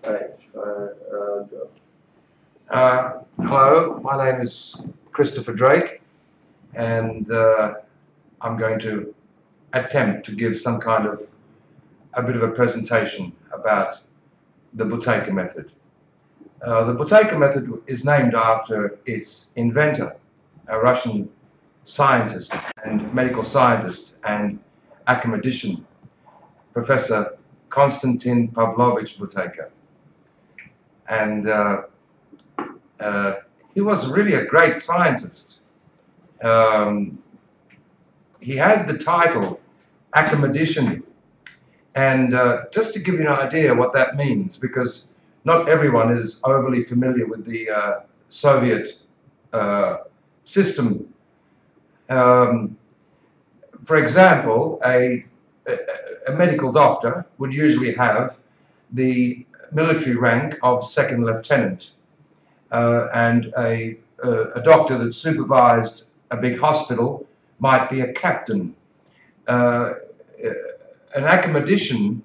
Go. Hello, my name is Christopher Drake, and I'm going to attempt to give some kind of a bit of a presentation about the Buteyko Method. The Buteyko Method is named after its inventor, a Russian scientist and medical scientist and academician, Professor Konstantin Pavlovich Buteyko. And he was really a great scientist. He had the title academician, and just to give you an idea what that means, because not everyone is overly familiar with the Soviet system. For example, a medical doctor would usually have the military rank of second lieutenant, and a doctor that supervised a big hospital might be a captain. An academician,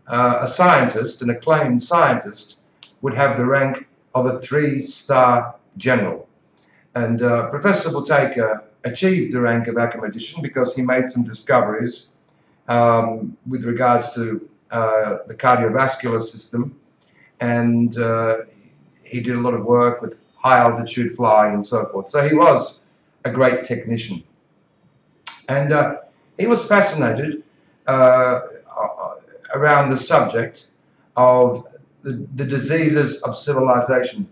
a scientist, an acclaimed scientist, would have the rank of a 3-star general. And Professor Buteyko achieved the rank of academician because he made some discoveries with regards to the cardiovascular system, and he did a lot of work with high altitude flying and so forth. So he was a great technician. And he was fascinated around the subject of the diseases of civilization.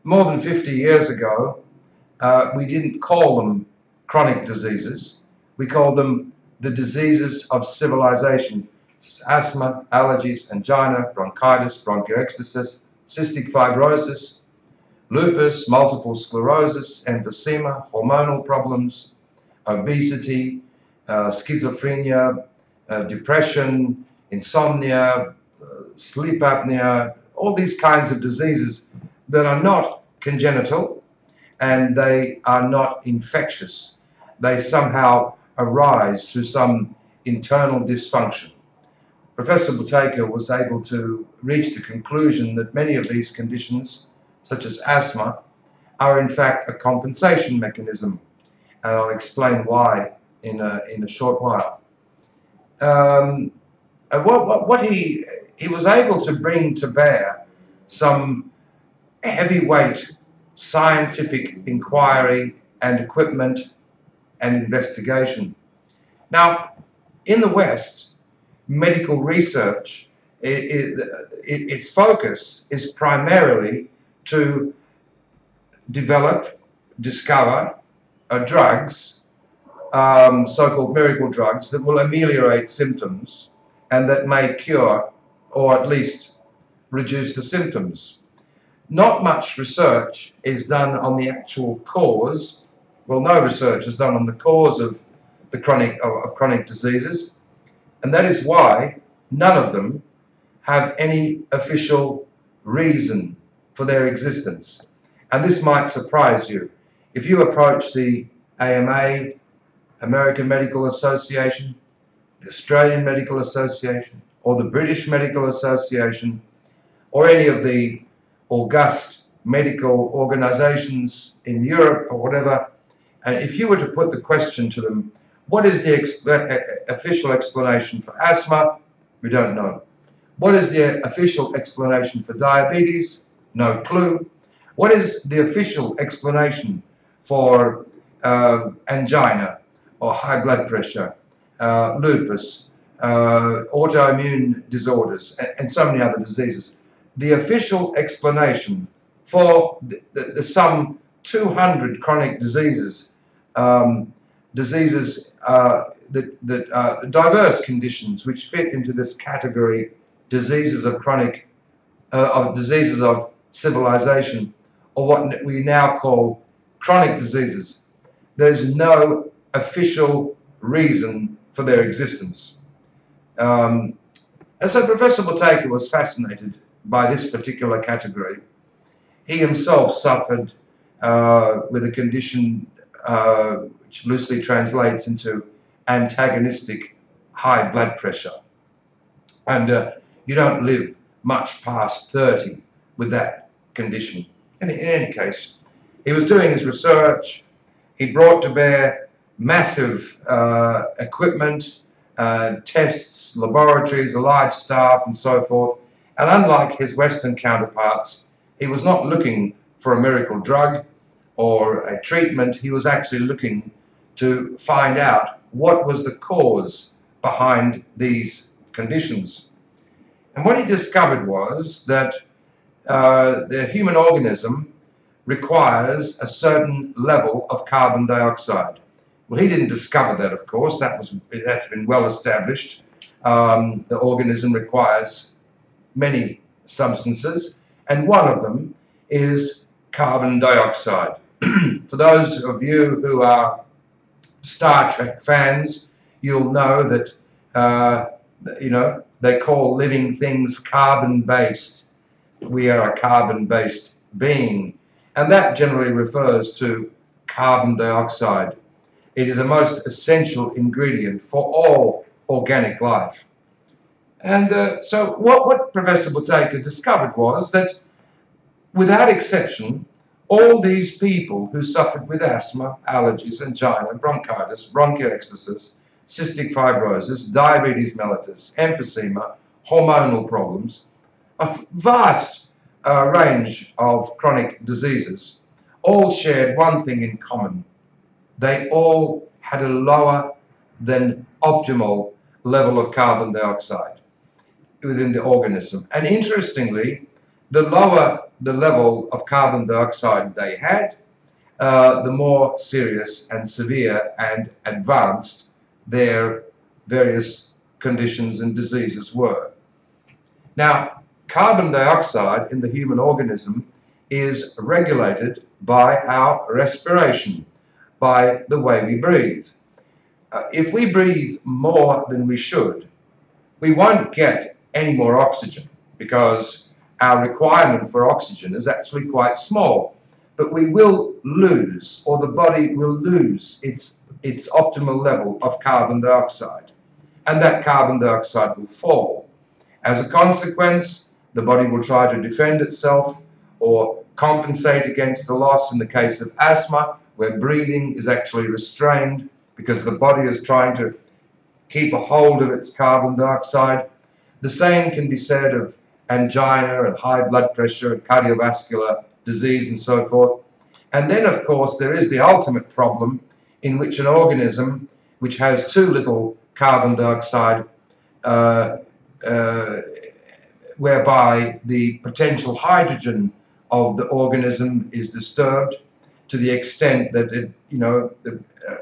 More than 50 years ago, we didn't call them chronic diseases. We called them the diseases of civilization. Asthma, allergies, angina, bronchitis, bronchiectasis, cystic fibrosis, lupus, multiple sclerosis, emphysema, hormonal problems, obesity, schizophrenia, depression, insomnia, sleep apnea, all these kinds of diseases that are not congenital and they are not infectious. They somehow arise through some internal dysfunction. Professor Buteyko was able to reach the conclusion that many of these conditions, such as asthma, are in fact a compensation mechanism, and I'll explain why in a short while. What he was able to bring to bear some heavyweight scientific inquiry and equipment and investigation. Now, in the West, medical research, its focus is primarily to develop, discover drugs, so-called miracle drugs, that will ameliorate symptoms and that may cure or at least reduce the symptoms. Not much research is done on the actual cause. Well, no research is done on the cause of the chronic diseases, and that is why none of them have any official reason for their existence. And this might surprise you. If you approach the AMA, American Medical Association, the Australian Medical Association, or the British Medical Association, or any of the august medical organizations in Europe or whatever, and if you were to put the question to them, what is the official explanation for asthma? We don't know. What is the official explanation for diabetes? No clue. What is the official explanation for angina or high blood pressure, lupus, autoimmune disorders, and so many other diseases? The official explanation for the some 200 chronic diseases, diverse conditions which fit into this category, diseases of diseases of civilization, or what we now call chronic diseases. There's no official reason for their existence. And so Professor Buteyko was fascinated by this particular category. He himself suffered with a condition which loosely translates into antagonistic high blood pressure. And you don't live much past 30 with that condition. In any case, he was doing his research. He brought to bear massive equipment, tests, laboratories, a large staff, and so forth. And unlike his Western counterparts, he was not looking for a miracle drug or a treatment. He was actually looking to find out what was the cause behind these conditions. And what he discovered was that the human organism requires a certain level of carbon dioxide. Well, he didn't discover that, of course. That's been well established. The organism requires many substances, and one of them is carbon dioxide. For those of you who are Star Trek fans, you'll know that they call living things carbon-based. We are a carbon-based being, and that generally refers to carbon dioxide. It is a most essential ingredient for all organic life. And so what Professor Buteyko discovered was that, without exception, all these people who suffered with asthma, allergies, angina, bronchitis, bronchiectasis, cystic fibrosis, diabetes mellitus, emphysema, hormonal problems, a vast range of chronic diseases, all shared one thing in common. They all had a lower than optimal level of carbon dioxide within the organism. And interestingly, the lower the level of carbon dioxide they had, the more serious and severe and advanced their various conditions and diseases were. Now, carbon dioxide in the human organism is regulated by our respiration, by the way we breathe. If we breathe more than we should, we won't get any more oxygen, because our requirement for oxygen is actually quite small. But we will lose, or the body will lose, its optimal level of carbon dioxide. And that carbon dioxide will fall. As a consequence, the body will try to defend itself or compensate against the loss in the case of asthma, where breathing is actually restrained because the body is trying to keep a hold of its carbon dioxide. The same can be said of angina and high blood pressure and cardiovascular disease and so forth. And then, of course, there is the ultimate problem in which an organism which has too little carbon dioxide, whereby the potential hydrogen of the organism is disturbed to the extent that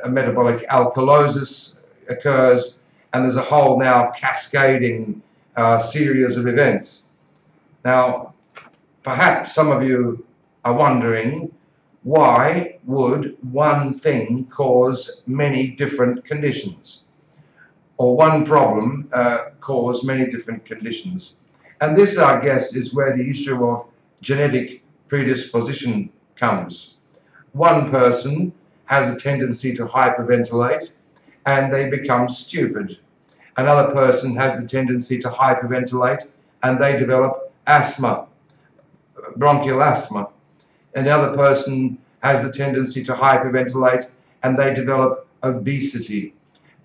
a metabolic alkalosis occurs, and there's a whole now cascading series of events. Now, perhaps some of you are wondering, why would one thing cause many different conditions? Or one problem cause many different conditions? And this, I guess, is where the issue of genetic predisposition comes. One person has a tendency to hyperventilate and they become stupid. Another person has the tendency to hyperventilate and they develop asthma, bronchial asthma. Another person has the tendency to hyperventilate and they develop obesity.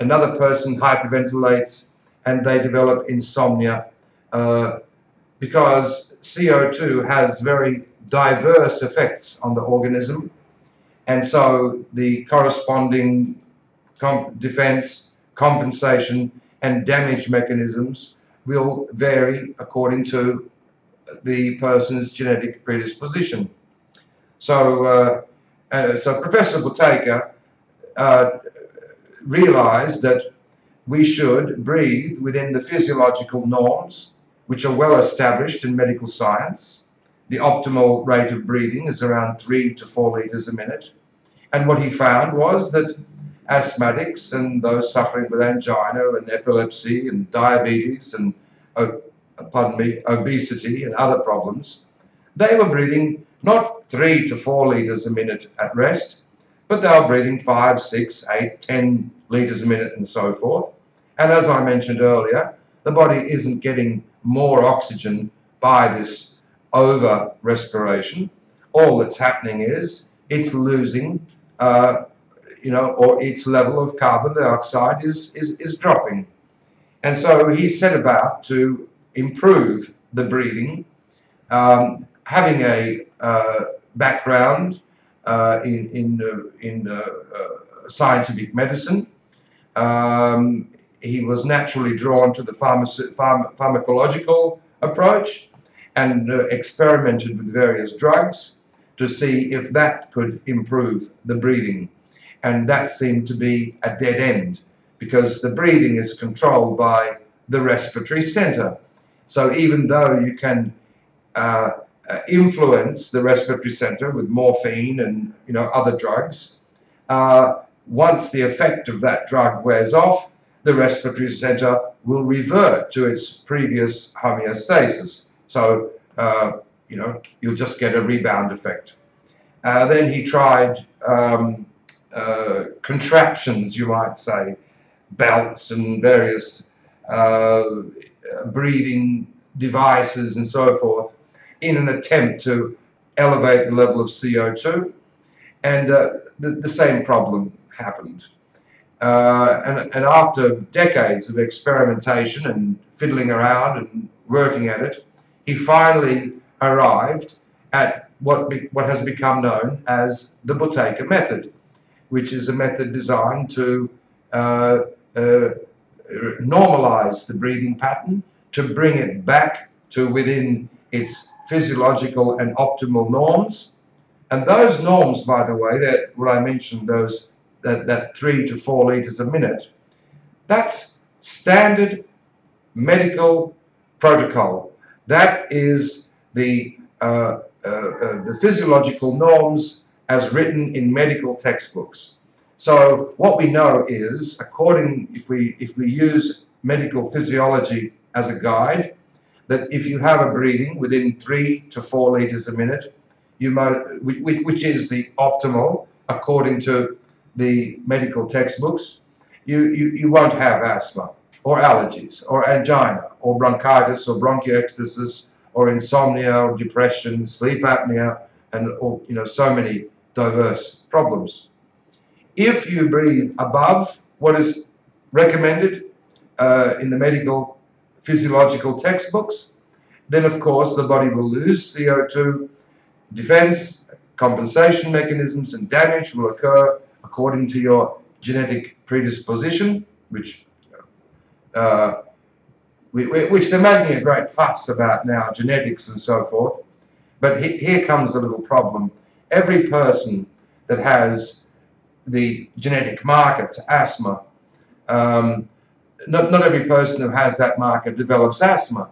Another person hyperventilates and they develop insomnia, because CO2 has very diverse effects on the organism, and so the corresponding defense, compensation, and damage mechanisms will vary according to the person's genetic predisposition. So, Professor Buteyko realized that we should breathe within the physiological norms, which are well established in medical science. The optimal rate of breathing is around 3 to 4 liters a minute. And what he found was that asthmatics and those suffering with angina and epilepsy and diabetes and, obesity and other problems, they were breathing not 3 to 4 liters a minute at rest, but they were breathing 5, 6, 8, 10 liters a minute and so forth. And as I mentioned earlier, the body isn't getting more oxygen by this over respiration. All that's happening is it's losing, or its level of carbon dioxide is dropping. And so he set about to improve the breathing, having a background in scientific medicine. He was naturally drawn to the pharmacological approach and experimented with various drugs to see if that could improve the breathing. And that seemed to be a dead end, because the breathing is controlled by the respiratory center. So even though you can influence the respiratory center with morphine and other drugs, once the effect of that drug wears off, the respiratory center will revert to its previous homeostasis. So you'll just get a rebound effect. Then he tried contraptions, you might say, belts and various breathing devices and so forth, in an attempt to elevate the level of CO2, and the same problem happened. And after decades of experimentation and fiddling around and working at it, he finally arrived at what has become known as the Buteyko Method, which is a method designed to normalize the breathing pattern, to bring it back to within its physiological and optimal norms. And those norms, by the way, that what I mentioned, that 3 to 4 liters a minute, that's standard medical protocol. That is the physiological norms as written in medical textbooks. So what we know is, if we use medical physiology as a guide, that if you have a breathing within 3 to 4 liters a minute, which is the optimal according to the medical textbooks, you won't have asthma or allergies or angina or bronchitis or bronchiectasis or insomnia or depression, sleep apnea, and so many diverse problems. If you breathe above what is recommended in the medical physiological textbooks, then of course the body will lose CO2, defense, compensation mechanisms and damage will occur according to your genetic predisposition, which they're making a great fuss about now, genetics and so forth. But here comes a little problem. Every person that has the genetic marker to asthma, not every person who has that marker develops asthma.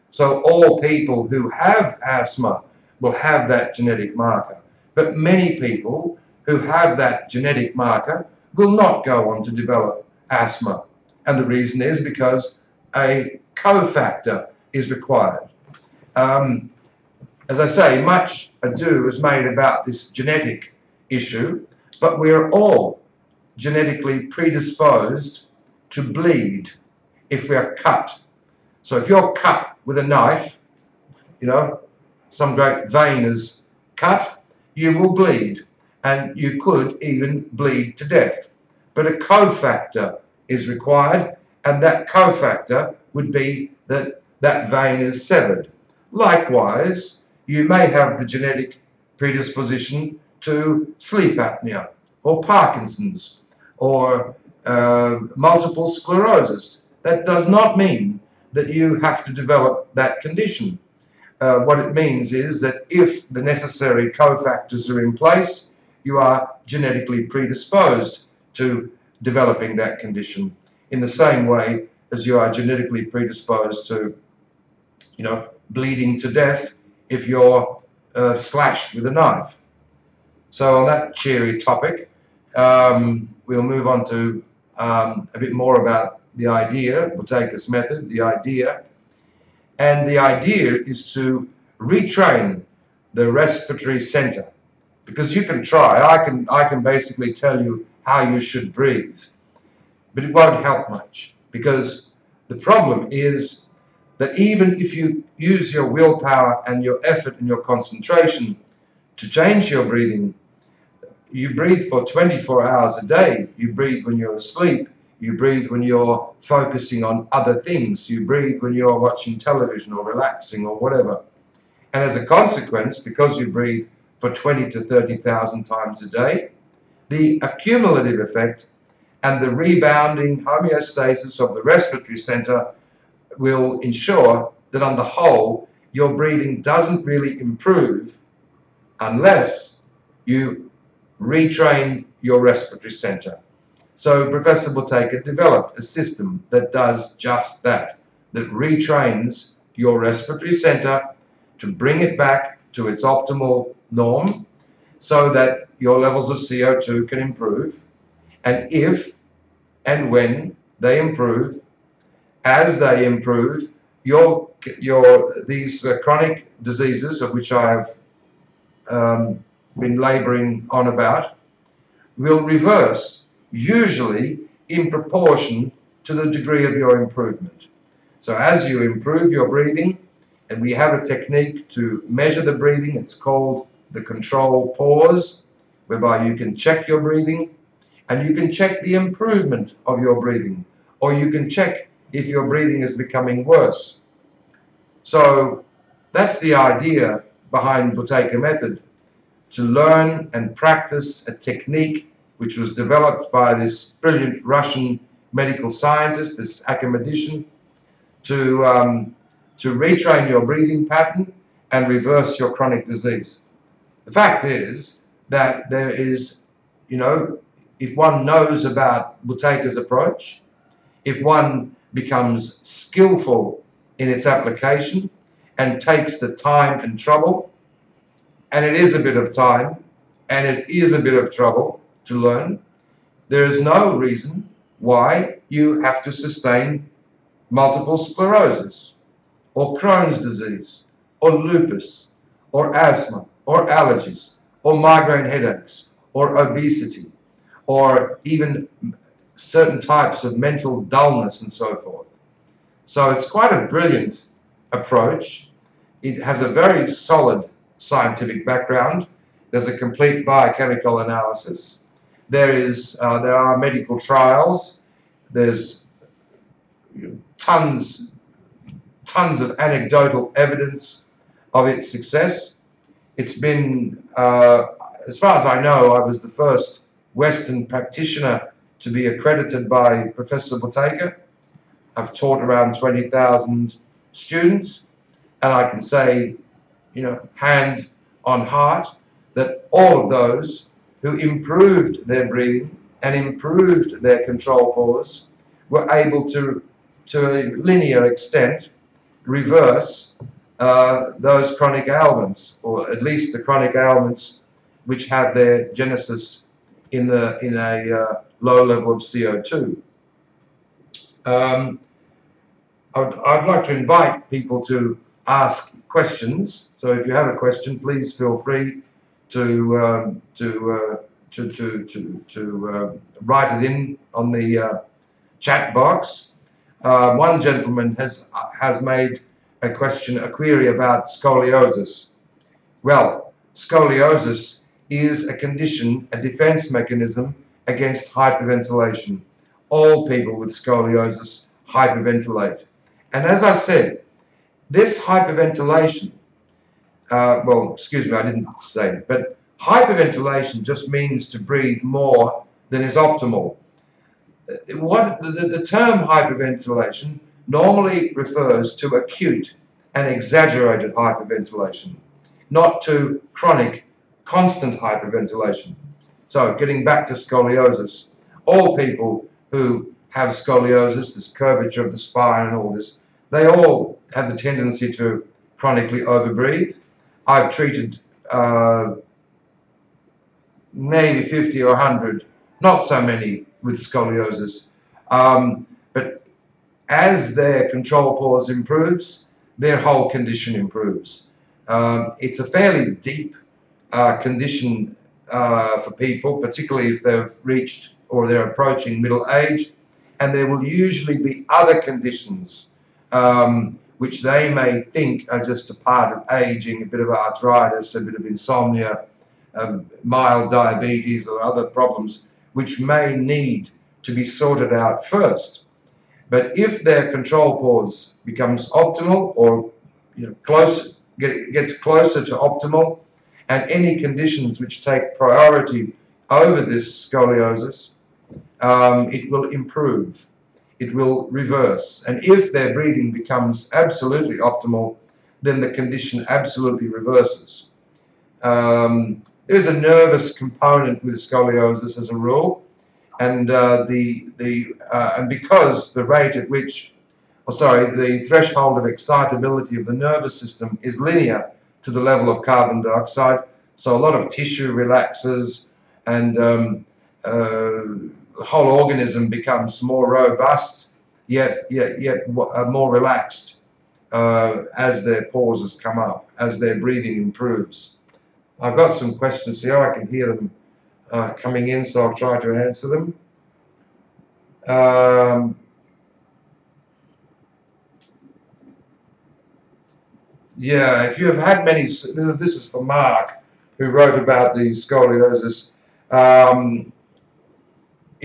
So all people who have asthma will have that genetic marker. But many people who have that genetic marker will not go on to develop asthma. And the reason is because a cofactor is required. As I say, much ado is made about this genetic issue, but we're all genetically predisposed to bleed if we are cut. So if you're cut with a knife, some great vein is cut, you will bleed, and you could even bleed to death. But a cofactor is required, and that cofactor would be that that vein is severed. Likewise, you may have the genetic predisposition to sleep apnea or Parkinson's or multiple sclerosis. That does not mean that you have to develop that condition. What it means is that if the necessary cofactors are in place, you are genetically predisposed to developing that condition, in the same way as you are genetically predisposed to, bleeding to death if you're slashed with a knife. So on that cheery topic, we'll move on to a bit more about the idea, Buteyko's method, the idea. And the idea is to retrain the respiratory center. Because you can try, I can basically tell you how you should breathe, but it won't help much, because the problem is that even if you use your willpower and your effort and your concentration to change your breathing, you breathe for 24 hours a day. You breathe when you're asleep. You breathe when you're focusing on other things. You breathe when you're watching television or relaxing or whatever. And as a consequence, because you breathe for 20 to 30,000 times a day, the accumulative effect and the rebounding homeostasis of the respiratory center will ensure that on the whole, your breathing doesn't really improve unless you retrain your respiratory center. So Professor Buteyko developed a system that does just that, that retrains your respiratory center to bring it back to its optimal norm so that your levels of CO2 can improve. And if and when they improve, as they improve, these chronic diseases of which I have been laboring on about will reverse, usually in proportion to the degree of your improvement. So as you improve your breathing, and we have a technique to measure the breathing, it's called the control pause, whereby you can check your breathing and you can check the improvement of your breathing, or you can check if your breathing is becoming worse. So that's the idea behind Buteyko Method, to learn and practice a technique which was developed by this brilliant Russian medical scientist, this academician, to retrain your breathing pattern and reverse your chronic disease. The fact is that there is, if one knows about Buteyko's approach, if one becomes skillful in its application and takes the time and trouble, and it is a bit of time and it is a bit of trouble to learn, there is no reason why you have to sustain multiple sclerosis or Crohn's disease or lupus or asthma or allergies or migraine headaches or obesity or even certain types of mental dullness and so forth. So it's quite a brilliant approach. It has a very solid scientific background. There's a complete biochemical analysis. There are medical trials. There's tons of anecdotal evidence of its success. It's been, as far as I know, I was the first Western practitioner to be accredited by Professor Buteyko. I've taught around 20,000 students, and I can say, hand on heart, that all of those who improved their breathing and improved their control pause were able to a linear extent, reverse those chronic ailments, or at least the chronic ailments which have their genesis in a low level of CO2. I'd like to invite people to ask questions. So if you have a question, please feel free to write it in on the chat box. One gentleman has made a query about scoliosis. Well, scoliosis is a condition, a defense mechanism against hyperventilation. All people with scoliosis hyperventilate. And as I said, this hyperventilation, well, excuse me, I didn't say it, but hyperventilation just means to breathe more than is optimal. The term hyperventilation normally refers to acute and exaggerated hyperventilation, not to chronic, constant hyperventilation. So getting back to scoliosis, all people who have scoliosis, this curvature of the spine and all this, they all have the tendency to chronically overbreathe. I've treated maybe 50 or 100, not so many with scoliosis. But as their control pause improves, their whole condition improves. It's a fairly deep condition for people, particularly if they've reached or they're approaching middle age, and there will usually be other conditions which they may think are just a part of aging, a bit of arthritis, a bit of insomnia, mild diabetes or other problems, which may need to be sorted out first. But if their control pause becomes optimal, or gets closer to optimal, and any conditions which take priority over this scoliosis, it will improve. It will reverse. And if their breathing becomes absolutely optimal, then the condition absolutely reverses. There's a nervous component with scoliosis as a rule, and and because the rate at which, the threshold of excitability of the nervous system is linear to the level of carbon dioxide, so a lot of tissue relaxes, and the whole organism becomes more robust, yet more relaxed as their pauses come up, as their breathing improves. I've got some questions here. I can hear them coming in, so I'll try to answer them. Yeah, if you have had many, this is for Mark, who wrote about the scoliosis.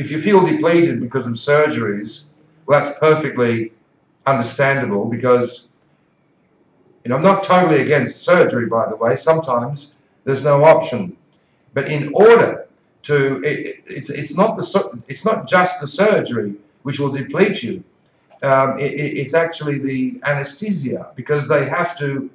If you feel depleted because of surgeries, well, that's perfectly understandable, because I'm not totally against surgery, by the way. Sometimes there's no option, but in order to, it's not just the surgery which will deplete you. It's actually the anesthesia, because they have to,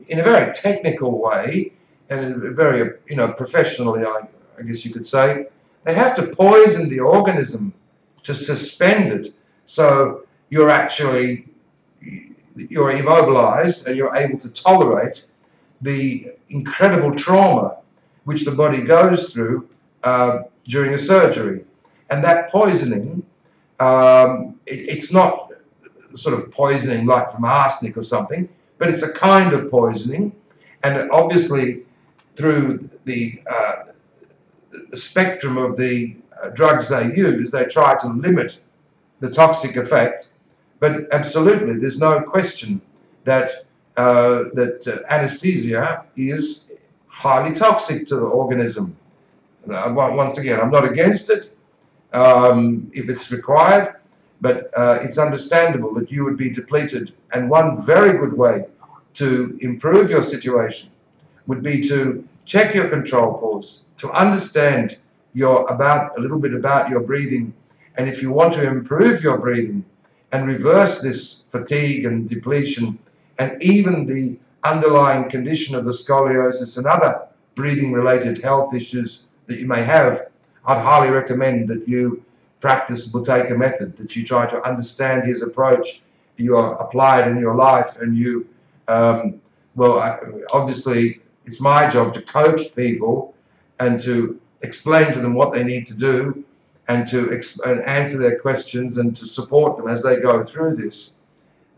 in a very technical way and very professionally, I guess you could say, they have to poison the organism to suspend it, so you're immobilized and you're able to tolerate the incredible trauma which the body goes through during a surgery. And that poisoning, it's not sort of poisoning like from arsenic or something, but it's a kind of poisoning, and obviously through the spectrum of the drugs they use, they try to limit the toxic effect. But absolutely, there's no question that anesthesia is highly toxic to the organism. Once again, I'm not against it if it's required, but it's understandable that you would be depleted. And one very good way to improve your situation would be to check your control pause, to understand a little bit about your breathing, and if you want to improve your breathing and reverse this fatigue and depletion, and even the underlying condition of the scoliosis and other breathing-related health issues that you may have, I'd highly recommend that you practice Buteyko Method, that you try to understand his approach, you apply it in your life, and you, obviously it's my job to coach people and to explain to them what they need to do, and to answer their questions and to support them as they go through this.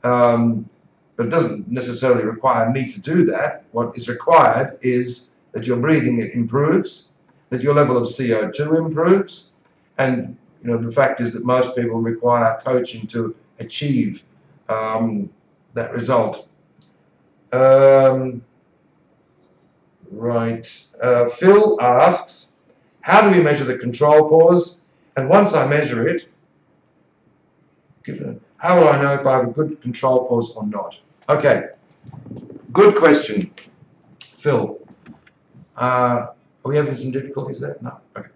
But it doesn't necessarily require me to do that. What is required is that your breathing improves, that your level of CO2 improves, and the fact is that most people require coaching to achieve that result. Phil asks, how do we measure the control pause? And once I measure it, how will I know if I have a good control pause or not? Okay, good question, Phil. Are we having some difficulties there? No? Okay.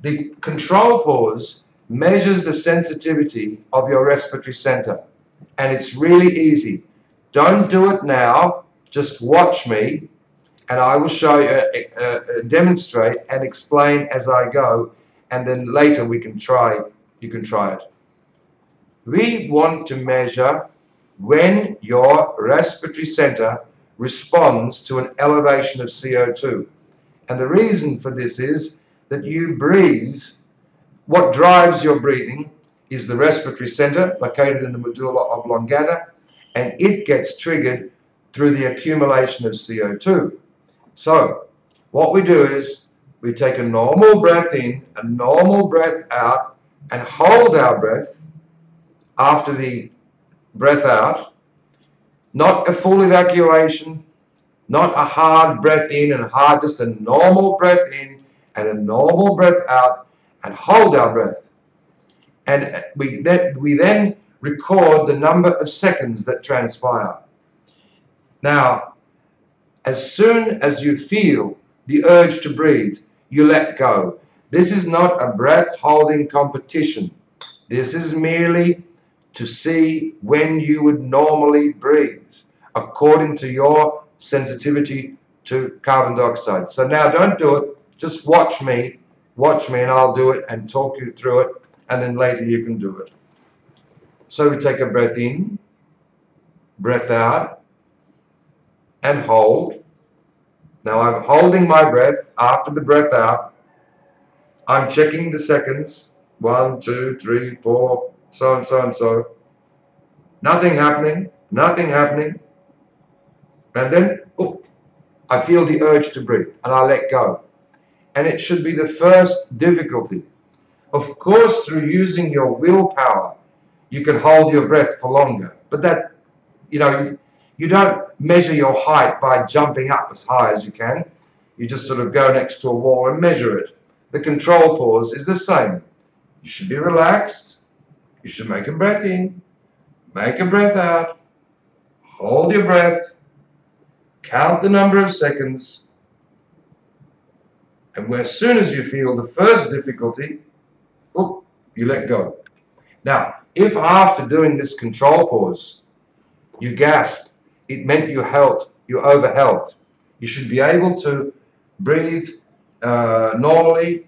The control pause measures the sensitivity of your respiratory center, and it's really easy. Don't do it now, just watch me, and I will show you, demonstrate and explain as I go, and then later you can try it. We want to measure when your respiratory center responds to an elevation of CO2. And the reason for this is that you breathe. What drives your breathing is the respiratory center located in the medulla oblongata, and it gets triggered through the accumulation of CO2. So what we do is we take a normal breath in, a normal breath out, and hold our breath after the breath out, not a full evacuation, not a hard breath in and hard, just a normal breath in and a normal breath out, and hold our breath. And we then record the number of seconds that transpire. Now, as soon as you feel the urge to breathe, you let go. This is not a breath-holding competition. This is merely to see when you would normally breathe, according to your sensitivity to carbon dioxide. So now don't do it. Just watch me and I'll do it and talk you through it, and then later you can do it. So we take a breath in, breath out, and hold. Now I'm holding my breath after the breath out. I'm checking the seconds. 1, 2, 3, 4, so and so and so. Nothing happening, nothing happening. And then, oh, I feel the urge to breathe and I let go. And it should be the first difficulty. Of course, through using your willpower, you can hold your breath for longer. But that, you don't measure your height by jumping up as high as you can. You just sort of go next to a wall and measure it. The control pause is the same. You should be relaxed. You should make a breath in, make a breath out, hold your breath, count the number of seconds, and as soon as you feel the first difficulty, you let go. Now, if after doing this control pause, you gasp, it meant you overheld. You should be able to breathe normally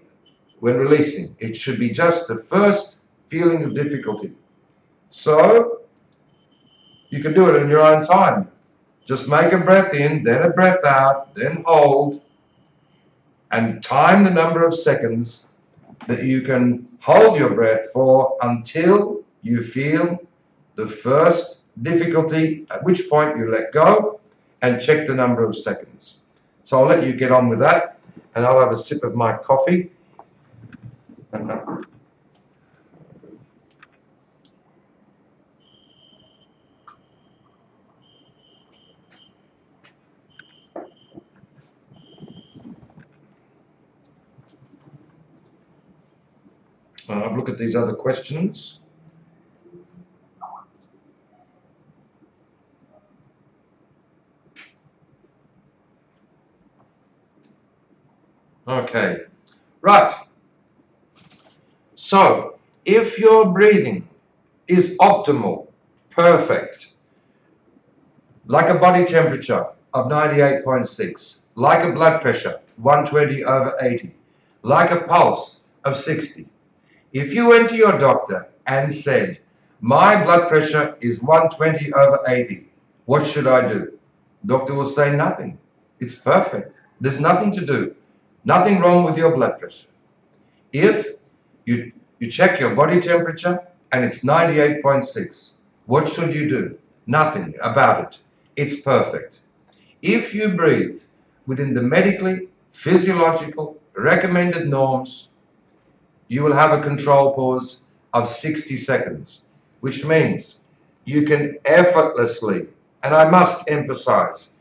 when releasing. It should be just the first feeling of difficulty. So, you can do it in your own time. Just make a breath in, then a breath out, then hold, and time the number of seconds that you can hold your breath for until you feel the first difficulty, at which point you let go and check the number of seconds. So I'll let you get on with that, and I'll have a sip of my coffee. I've looked at these other questions. Okay, right. So, if your breathing is optimal, perfect, like a body temperature of 98.6, like a blood pressure 120/80, like a pulse of 60, if you went to your doctor and said, my blood pressure is 120/80, what should I do? Doctor will say nothing. It's perfect. There's nothing to do. Nothing wrong with your blood pressure. If you check your body temperature and it's 98.6, what should you do? Nothing about it. It's perfect. If you breathe within the medically, physiological, recommended norms, you will have a control pause of 60 seconds, which means you can effortlessly, and I must emphasize,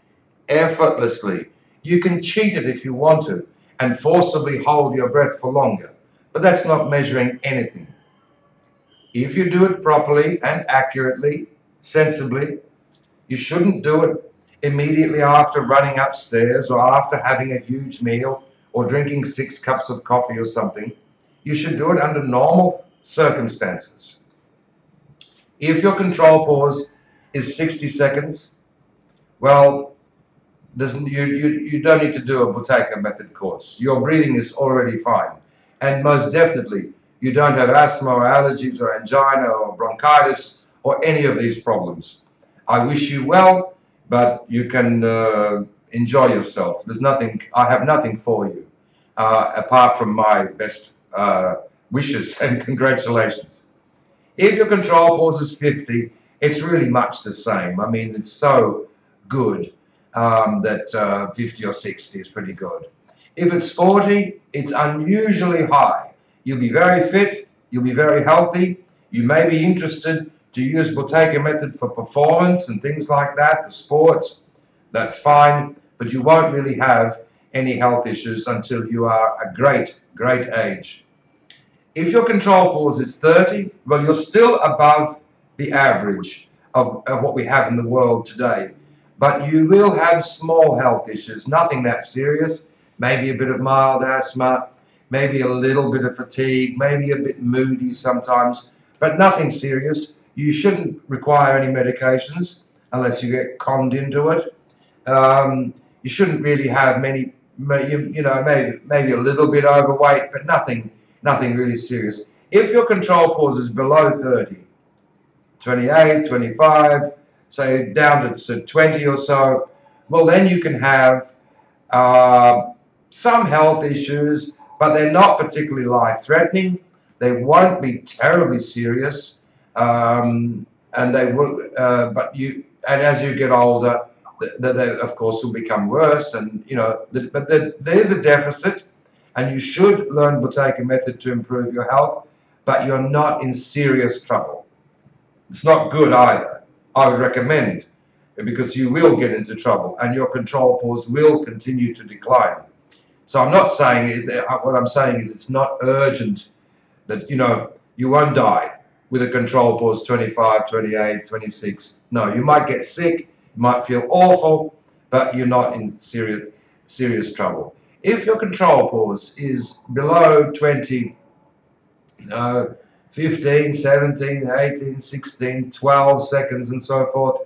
effortlessly, you can cheat it if you want to and forcibly hold your breath for longer, but that's not measuring anything. If you do it properly and accurately, sensibly, you shouldn't do it immediately after running upstairs or after having a huge meal or drinking 6 cups of coffee or something. You should do it under normal circumstances. If your control pause is 60 seconds, well, you don't need to do a Buteyko Method course. Your breathing is already fine. And most definitely, you don't have asthma or allergies or angina or bronchitis or any of these problems. I wish you well, but you can enjoy yourself. There's nothing, I have nothing for you apart from my best wishes and congratulations. If your control pause is 50, it's really much the same. I mean, it's so good that 50 or 60 is pretty good. If it's 40, it's unusually high. You'll be very fit, you'll be very healthy, you may be interested to use Buteyko Method for performance and things like that, the sports, that's fine, but you won't really have any health issues until you are a great age. If your control pause is 30, well, you're still above the average of what we have in the world today. But you will have small health issues, nothing that serious, maybe a bit of mild asthma, maybe a little bit of fatigue, maybe a bit moody sometimes, but nothing serious. You shouldn't require any medications unless you get conned into it. You shouldn't really have many, you know, maybe a little bit overweight, but nothing really serious. If your control pause is below 30, 28, 25, say down to 20 or so, well, then you can have some health issues, but they're not particularly life-threatening. They won't be terribly serious, and they will. And as you get older, they of course will become worse. And you know, but there is a deficit, and you should learn Buteyko Method to improve your health. But you're not in serious trouble. It's not good either. I would recommend, because you will get into trouble, and your control pause will continue to decline. So I'm not saying what I'm saying is it's not urgent that, you know, you won't die with a control pause 25, 28, 26. No, you might get sick, you might feel awful, but you're not in serious trouble. If your control pause is below 20, you know, 15, 17, 18, 16, 12 seconds and so forth,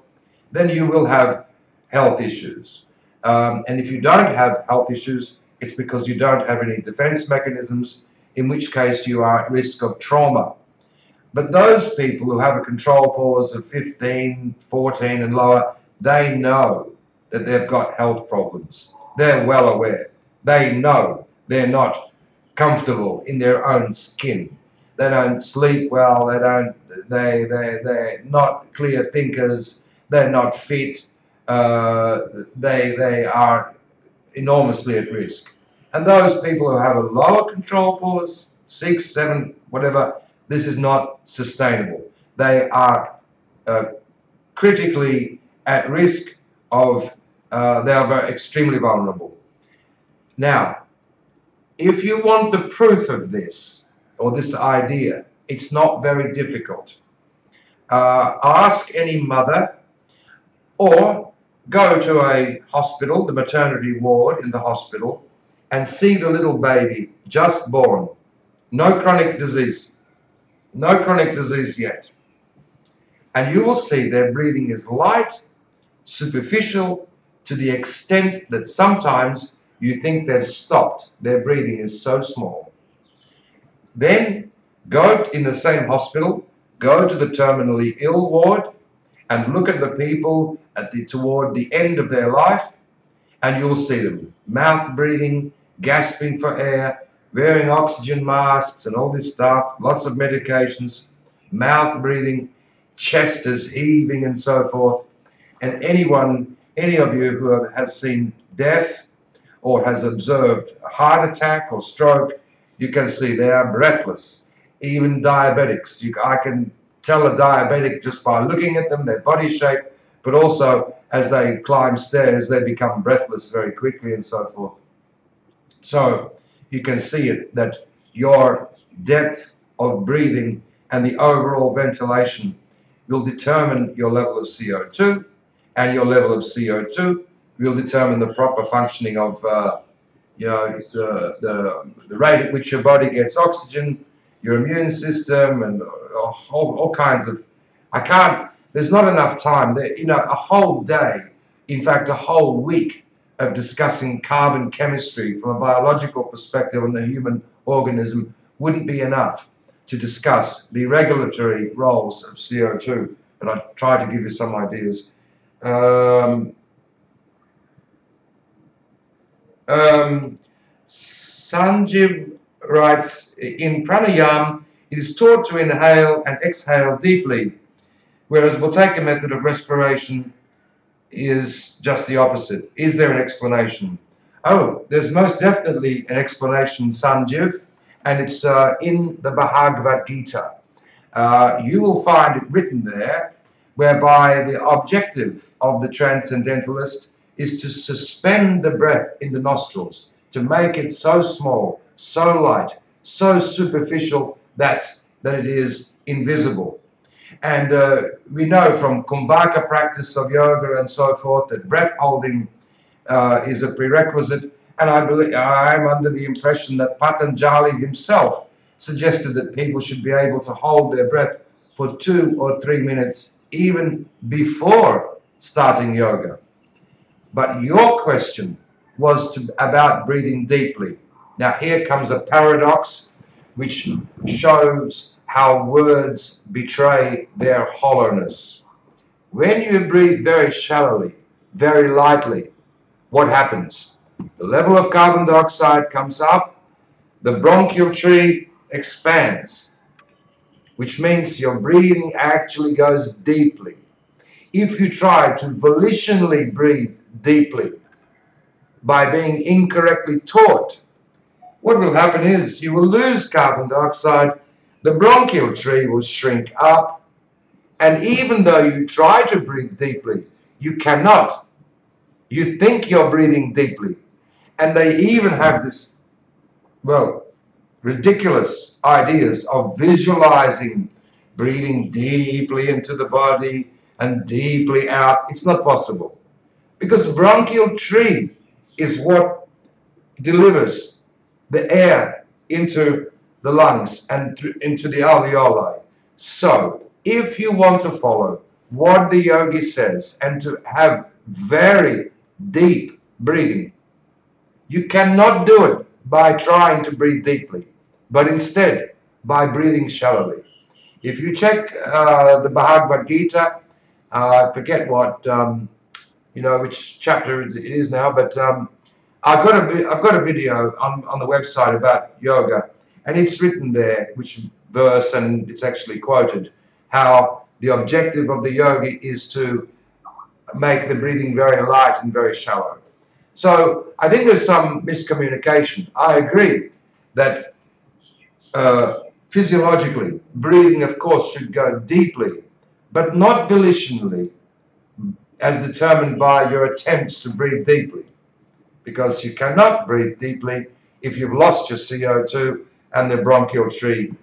then you will have health issues. And if you don't have health issues, it's because you don't have any defense mechanisms, in which case you are at risk of trauma. But those people who have a control pause of 15, 14 and lower, they know that they've got health problems. They're well aware. They know they're not comfortable in their own skin. They don't sleep well, they're not clear thinkers, they're not fit, they are enormously at risk. And those people who have a lower control pause, 6, 7, whatever, this is not sustainable. They are critically at risk of, they are extremely vulnerable. Now, if you want the proof of this, or this idea, it's not very difficult. Ask any mother, or go to a hospital, the maternity ward in the hospital, and see the little baby just born. No chronic disease. No chronic disease yet. And you will see their breathing is light, superficial, to the extent that sometimes you think they've stopped. Their breathing is so small. Then go in the same hospital, go to the terminally ill ward, and look at the people toward the end of their life, and you'll see them mouth breathing, gasping for air, wearing oxygen masks and all this stuff, lots of medications, mouth breathing, chest is heaving and so forth. And any of you who has seen death or has observed a heart attack or stroke, you can see they are breathless. Even diabetics, I can tell a diabetic just by looking at them, their body shape, but also as they climb stairs, they become breathless very quickly and so forth. So you can see it, that your depth of breathing and the overall ventilation will determine your level of CO2, and your level of CO2 will determine the proper functioning of you know, the rate at which your body gets oxygen, your immune system, and all kinds of, there's not enough time. You know, a whole day, in fact a whole week of discussing carbon chemistry from a biological perspective on the human organism wouldn't be enough to discuss the regulatory roles of CO2, but I tried to give you some ideas. Sanjeev writes, in pranayama, it is taught to inhale and exhale deeply, whereas Buteyko method of respiration is just the opposite. Is there an explanation? Oh, there's most definitely an explanation, Sanjeev, and it's in the Bhagavad Gita. you will find it written there, whereby the objective of the transcendentalist is to suspend the breath in the nostrils, to make it so small, so light, so superficial that it is invisible. And we know from Kumbhaka practice of yoga and so forth that breath holding is a prerequisite. And I'm under the impression that Patanjali himself suggested that people should be able to hold their breath for 2 or 3 minutes even before starting yoga. But your question was about breathing deeply. Now here comes a paradox which shows how words betray their hollowness. When you breathe very shallowly, very lightly, what happens? The level of carbon dioxide comes up, the bronchial tree expands, which means your breathing actually goes deeply. If you try to volitionally breathe deeply by being incorrectly taught, what will happen is you will lose carbon dioxide, the bronchial tree will shrink up, and even though you try to breathe deeply, you cannot. You think you're breathing deeply. And they even have this, well, ridiculous ideas of visualizing breathing deeply into the body and deeply out. It's not possible, because bronchial tree is what delivers the air into the lungs and into the alveoli. So if you want to follow what the yogi says and to have very deep breathing, you cannot do it by trying to breathe deeply, but instead by breathing shallowly. If you check the Bhagavad Gita, I forget what, which chapter it is now, but I've got a video on the website about yoga, and it's written there, which verse, and it's actually quoted, how the objective of the yogi is to make the breathing very light and very shallow. So I think there's some miscommunication. I agree that physiologically, breathing, of course, should go deeply, but not volitionally, as determined by your attempts to breathe deeply. Because you cannot breathe deeply if you've lost your CO2 and the bronchial tree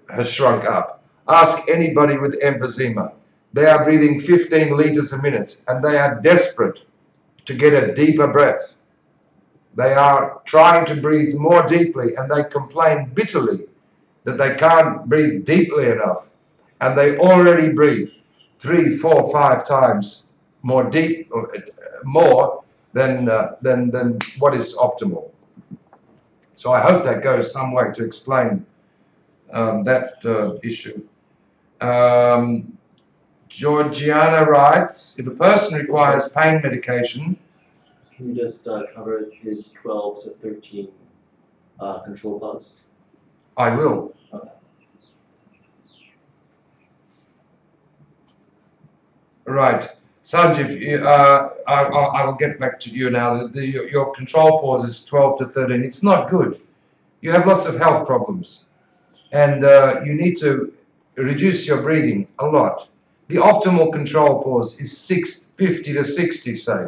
has shrunk up. Ask anybody with emphysema. They are breathing 15 liters a minute, and they are desperate to get a deeper breath. They are trying to breathe more deeply, and they complain bitterly that they can't breathe deeply enough, and they already breathe 3, 4, 5 times more deep, more than what is optimal. So I hope that goes some way to explain that issue. Georgiana writes, if a person requires pain medication... Can you just cover his 12 to 13 control pause? I will. Okay. Right. Sanjeev, I will get back to you now. Your control pause is 12 to 13. It's not good. You have lots of health problems, and you need to reduce your breathing a lot. The optimal control pause is 50 to 60, say.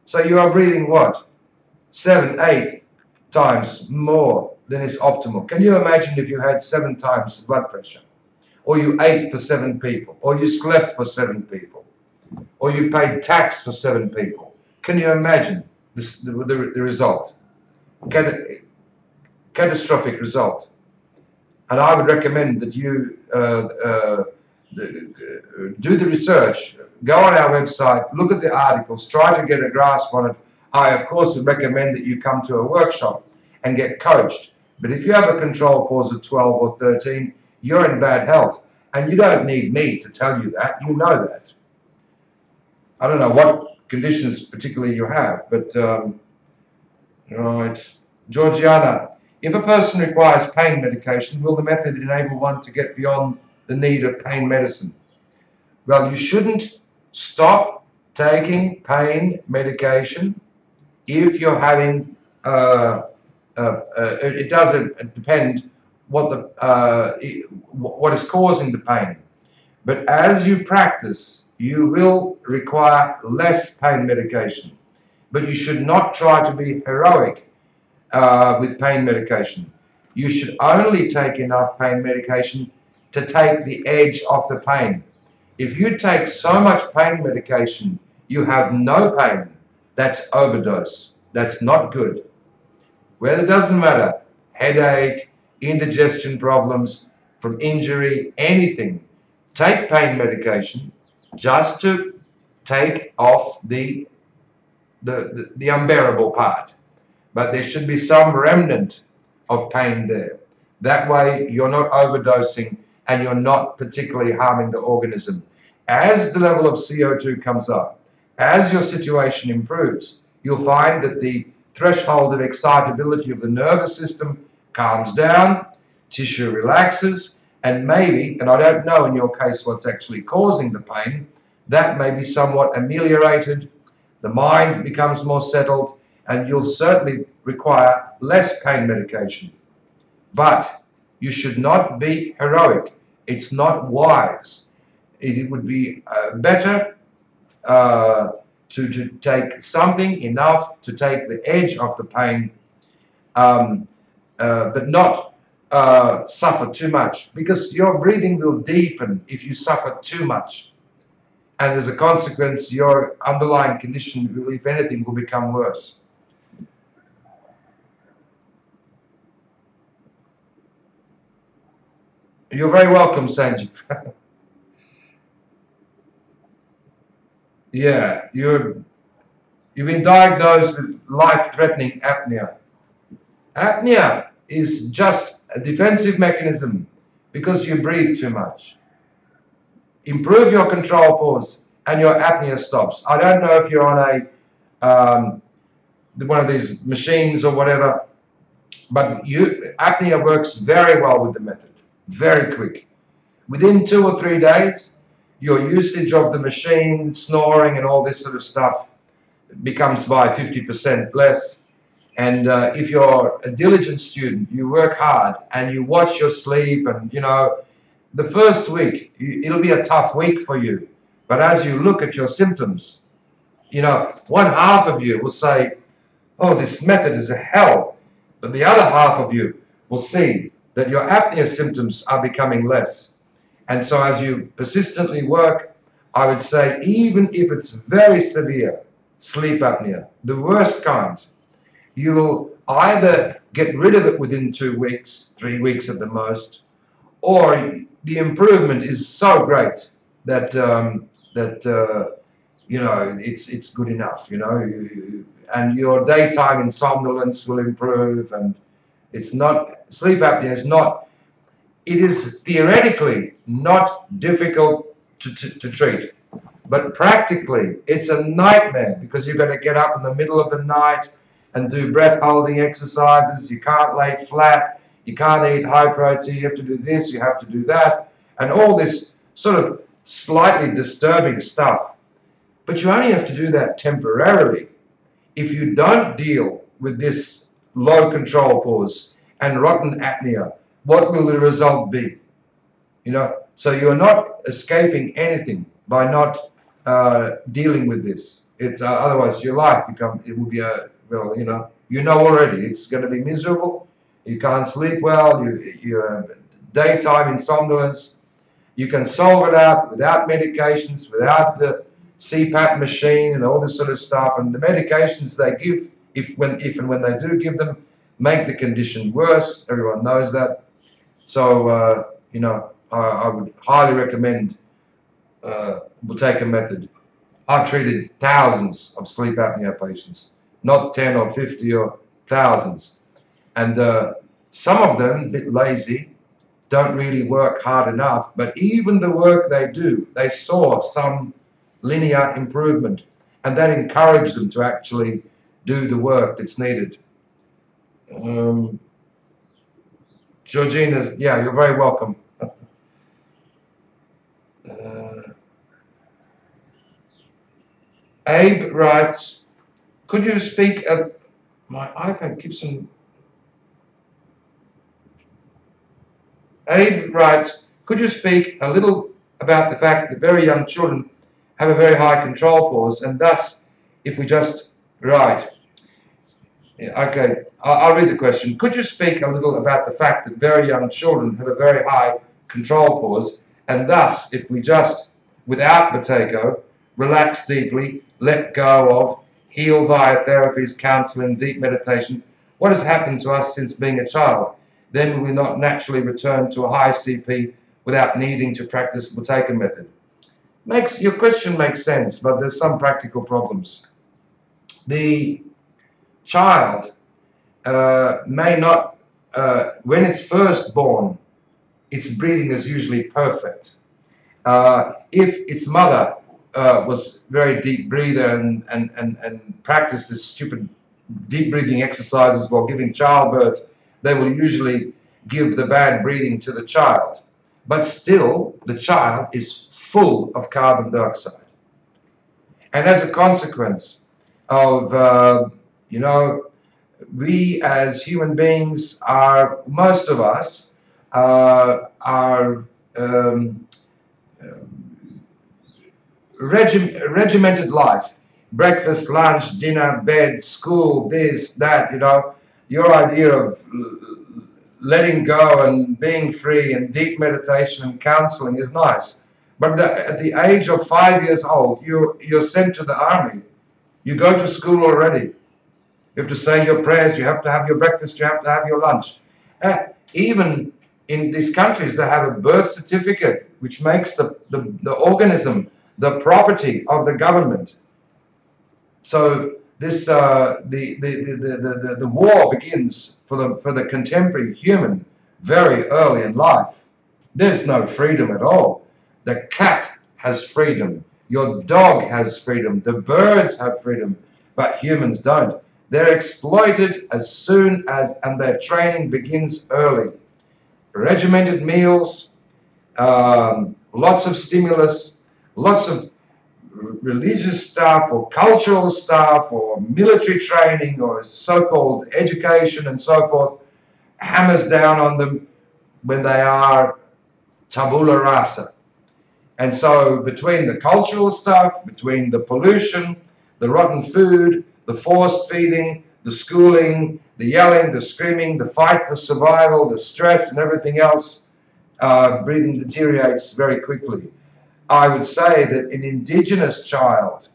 So you are breathing what? 7, 8 times more than is optimal. Can you imagine if you had 7 times blood pressure? Or you ate for 7 people? Or you slept for 7 people? Or you paid tax for 7 people? Can you imagine the result? Catastrophic result. And I would recommend that you do the research, go on our website, look at the articles, try to get a grasp on it. I, of course, would recommend that you come to a workshop and get coached. But if you have a control pause of 12 or 13, you're in bad health. And you don't need me to tell you that. You know that. I don't know what conditions particularly you have, but, right. Georgiana, if a person requires pain medication, will the method enable one to get beyond the need of pain medicine? Well, you shouldn't stop taking pain medication if you're having, it does depend what is causing the pain. But as you practice, you will require less pain medication. But you should not try to be heroic with pain medication. You should only take enough pain medication to take the edge off the pain. If you take so much pain medication, you have no pain. That's overdose. That's not good. Well, it doesn't matter. Headache, indigestion problems, from injury, anything. Take pain medication just to take off the unbearable part. But there should be some remnant of pain there. That way you're not overdosing and you're not particularly harming the organism. As the level of CO2 comes up, as your situation improves, you'll find that the threshold of excitability of the nervous system calms down, tissue relaxes, and maybe, and I don't know in your case what's actually causing the pain, that may be somewhat ameliorated, the mind becomes more settled, and you'll certainly require less pain medication. But you should not be heroic. It's not wise. It would be better to take something enough to take the edge off the pain, but not suffer too much, because your breathing will deepen if you suffer too much. And as a consequence, your underlying condition will, if anything, will become worse. You're very welcome, Sanjeev. Yeah, you've been diagnosed with life-threatening apnea. Apnea is just a defensive mechanism because you breathe too much. Improve your control pause and your apnea stops. I don't know if you're on a one of these machines or whatever, but apnea works very well with the method. Very quick. Within 2 or 3 days, your usage of the machine, snoring and all this sort of stuff becomes by 50% less. And if you're a diligent student, you work hard and you watch your sleep, and you know, the first week, it'll be a tough week for you. But as you look at your symptoms, you know, one half of you will say, oh, this method is a hell. But the other half of you will see that your apnea symptoms are becoming less. And so as you persistently work, I would say, even if it's very severe sleep apnea, the worst kind, you will either get rid of it within 2 weeks, 3 weeks at the most, or the improvement is so great that you know, it's good enough, you know, and your daytime insomnolence will improve. And it's not, sleep apnea is not, it is theoretically not difficult to treat, but practically it's a nightmare, because you've got to get up in the middle of the night and do breath holding exercises. You can't lay flat, you can't eat high protein, you have to do this, you have to do that, and all this sort of slightly disturbing stuff. But you only have to do that temporarily. If you don't deal with this low control pause and rotten apnea, what will the result be? You know, so you're not escaping anything by not dealing with this. It's otherwise your life it will be a, well, you know already, it's going to be miserable. You can't sleep well. You daytime insomnolence. You can solve it out without medications, without the CPAP machine and all this sort of stuff. And the medications they give, if and when they do give them, make the condition worse. Everyone knows that. So you know, I would highly recommend Buteyko Method. I've treated thousands of sleep apnea patients, not 10 or 50 or thousands. And some of them, a bit lazy, don't really work hard enough, but even the work they do, they saw some linear improvement, and that encouraged them to actually do the work that's needed. Georgina, yeah, you're very welcome. Abe writes, could you speak my iPad keeps on. Abe writes, could you speak a little about the fact that very young children have a very high control pause, and thus, if we just, right, yeah, okay, I'll read the question. Could you speak a little about the fact that very young children have a very high control pause, and thus, if we just, without Buteyko, relax deeply, let go of, heal via therapies, counseling, deep meditation, what has happened to us since being a child? Then will we not naturally return to a high CP without needing to practice Buteyko Method? Your question makes sense, but there's some practical problems. The child may not, when it's first born, its breathing is usually perfect. If its mother was very deep breather and practiced this stupid deep breathing exercises while giving childbirth, they will usually give the bad breathing to the child. But still, the child is full of carbon dioxide. And as a consequence of, you know, we as human beings are, most of us, are regimented life. Breakfast, lunch, dinner, bed, school, this, that, you know. Your idea of letting go and being free and deep meditation and counseling is nice. But at the age of 5 years old, you're sent to the army. You go to school already. You have to say your prayers, you have to have your breakfast, you have to have your lunch. Even in these countries, they have a birth certificate which makes the organism the property of the government. So this the war begins for the contemporary human very early in life. There's no freedom at all. The cat has freedom. Your dog has freedom. The birds have freedom, but humans don't. They're exploited as soon as, and their training begins early. Regimented meals, lots of stimulus, lots of religious stuff or cultural stuff or military training or so-called education and so forth hammers down on them when they are tabula rasa. And so between the cultural stuff, between the pollution, the rotten food, the forced feeding, the schooling, the yelling, the screaming, the fight for survival, the stress and everything else, breathing deteriorates very quickly. I would say that an indigenous child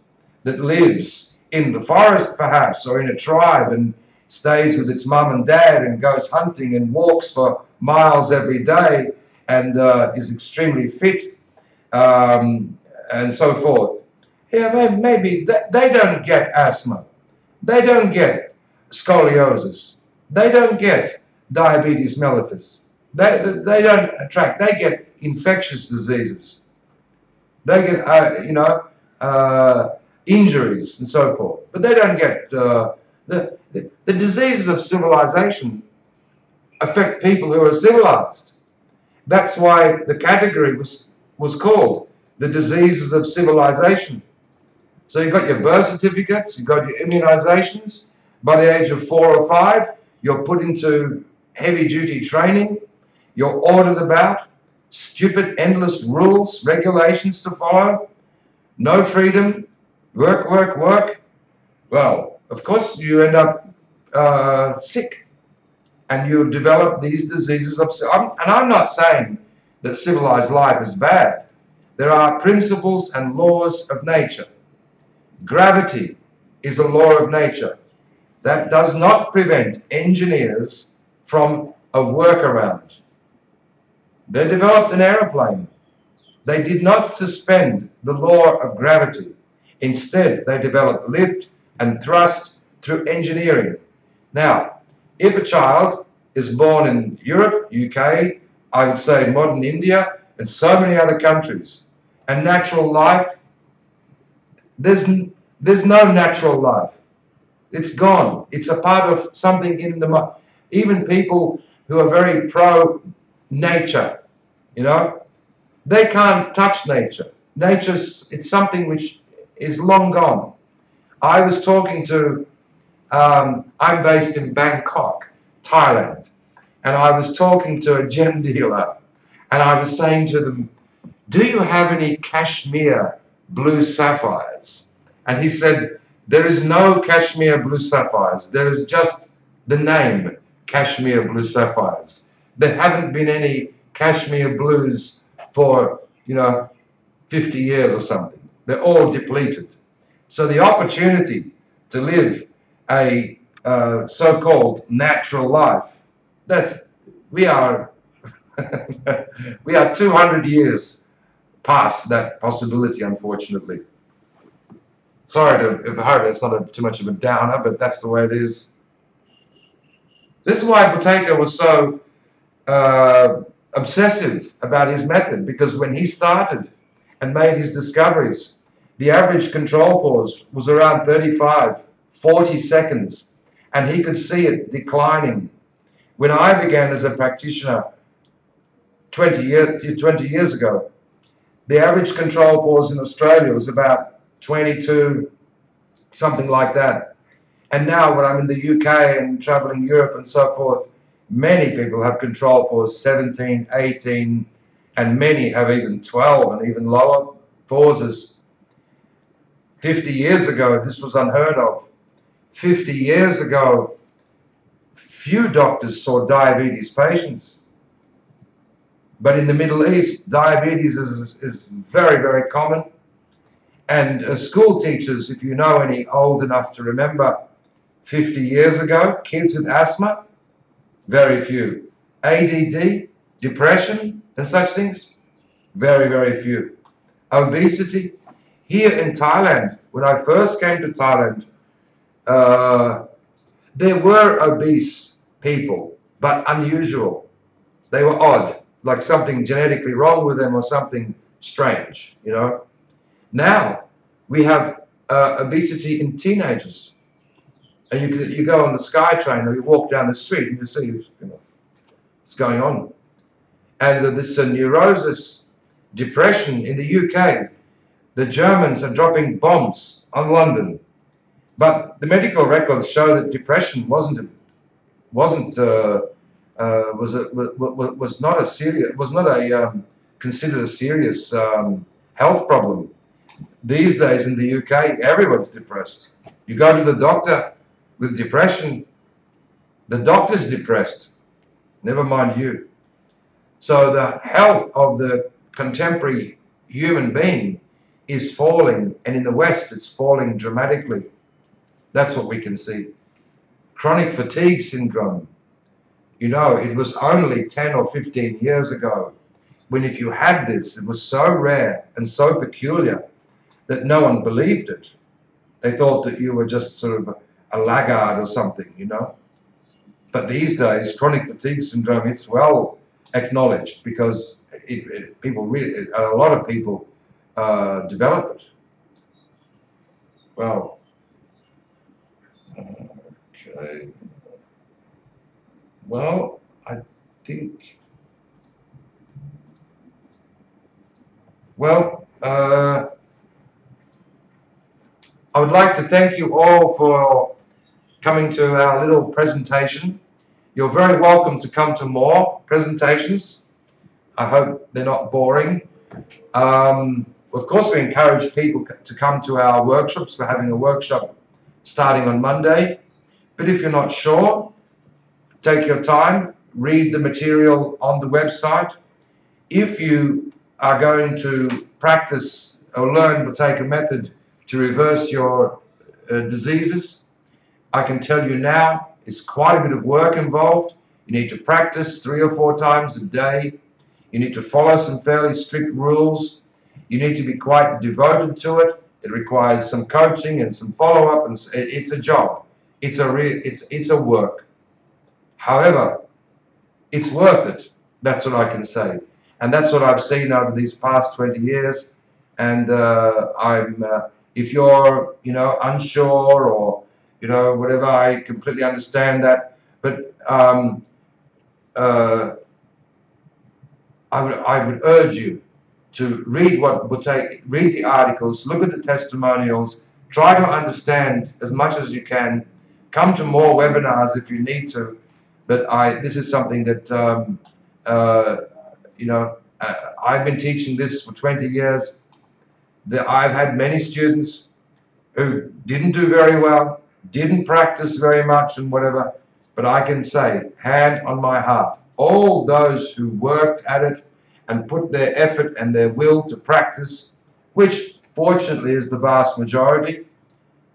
that lives in the forest perhaps or in a tribe and stays with its mum and dad and goes hunting and walks for miles every day and is extremely fit and so forth. Yeah, maybe they don't get asthma. They don't get scoliosis. They don't get diabetes mellitus. They don't attract. They get infectious diseases. They get, you know, injuries and so forth. But they don't get the diseases of civilization affect people who are civilized. That's why the category was called the diseases of civilization. So you've got your birth certificates, you've got your immunizations. By the age of 4 or 5, you're put into heavy-duty training. You're ordered about. Stupid, endless rules, regulations to follow. No freedom. Work, work, work. Well, of course, you end up sick. And you develop these diseases of... And I'm not saying that civilized life is bad. There are principles and laws of nature. Gravity is a law of nature. That does not prevent engineers from a workaround. They developed an aeroplane. They did not suspend the law of gravity. Instead, they developed lift and thrust through engineering. Now, if a child is born in Europe, UK, I would say modern India, and so many other countries, and natural life, there's no natural life. It's gone. It's a part of something in the mind. Even people who are very pro-nature, you know, they can't touch nature. It's something which is long gone. I was talking to, I'm based in Bangkok, Thailand, and I was talking to a gem dealer And I was saying to them, do you have any cashmere blue sapphires? And he said, there is no cashmere blue sapphires. There is just the name cashmere blue sapphires. There haven't been any cashmere blues for, 50 years or something. They're all depleted. So the opportunity to live a so-called natural life, we are 200 years past that possibility, unfortunately. Sorry if I hope it's not too much of a downer, but that's the way it is. This is why Buteyko was so obsessive about his method, because when he started and made his discoveries, the average control pause was around 35, 40 seconds, and he could see it declining. When I began as a practitioner 20 years ago, the average control pause in Australia was about 22, something like that. And now when I'm in the UK and traveling Europe and so forth, many people have control pause 17, 18, and many have even 12 and even lower pauses. 50 years ago, this was unheard of. 50 years ago, few doctors saw diabetes patients. But in the Middle East, diabetes is very, very common. And school teachers, if you know any old enough to remember, 50 years ago, kids with asthma, very few. ADD, depression and such things, very, very few. Obesity, here in Thailand, when I first came to Thailand, there were obese people, but unusual. They were odd, like something genetically wrong with them or something strange, Now, we have obesity in teenagers. And you go on the SkyTrain or you walk down the street and you see, what's going on. And this neurosis, depression in the UK, the Germans are dropping bombs on London. But the medical records show that depression was not considered a serious health problem. These days in the UK, everyone's depressed. You go to the doctor with depression, the doctor's depressed, never mind you. So the health of the contemporary human being is falling, and in the West it's falling dramatically. That's what we can see. Chronic fatigue syndrome. It was only 10 or 15 years ago when if you had this, it was so rare and so peculiar that no one believed it. They thought that you were just sort of a laggard or something, But these days, chronic fatigue syndrome, it's well acknowledged because a lot of people develop it. Well, okay. Well, I think, I would like to thank you all for coming to our little presentation. You're very welcome to come to more presentations. I hope they're not boring. Of course, we encourage people to come to our workshops. We're having a workshop starting on Monday. But if you're not sure, take your time, read the material on the website. If you are going to practice or learn Buteyko Method to reverse your diseases, I can tell you now, it's quite a bit of work involved. You need to practice 3 or 4 times a day. You need to follow some fairly strict rules. You need to be quite devoted to it. It requires some coaching and some follow-up, and it's a job. It's a work. However, it's worth it. That's what I can say. And that's what I've seen over these past 20 years. And if you're, unsure or, whatever, I completely understand that. But I would urge you to read read the articles, look at the testimonials, try to understand as much as you can. Come to more webinars if you need to. But this is something that I've been teaching this for 20 years. I've had many students who didn't do very well, didn't practice very much and whatever, but I can say, hand on my heart, all those who worked at it and put their effort and their will to practice, which fortunately is the vast majority,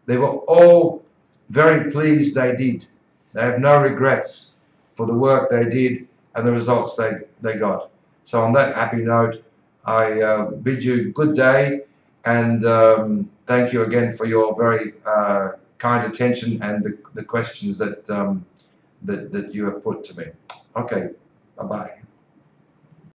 they were all very pleased they did. They have no regrets for the work they did and the results they got. So on that happy note, I bid you good day, and thank you again for your very kind attention and the questions that you have put to me. Okay, bye-bye.